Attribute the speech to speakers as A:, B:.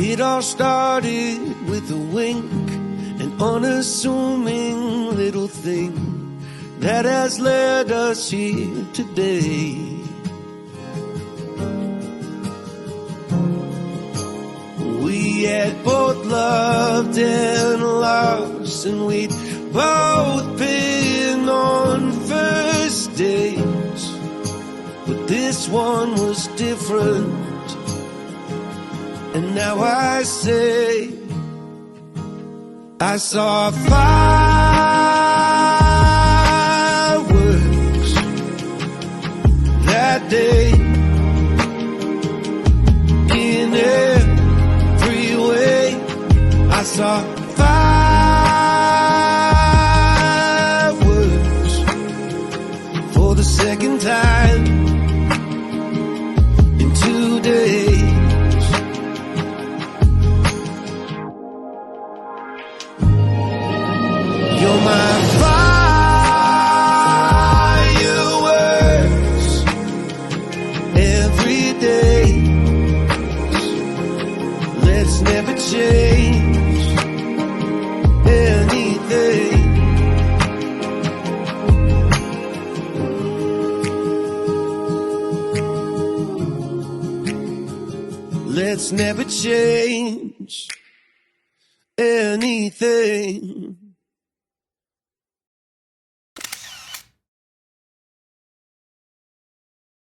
A: It all started with a wink, an unassuming little thing that has led us here today. We had both loved and lost, and we'd both been on first dates, but this one was different. And now I say, I saw fireworks that day in every way. I saw fireworks for the second time in 2 days. You're my fireworks every day. Let's never change anything. Let's never change anything.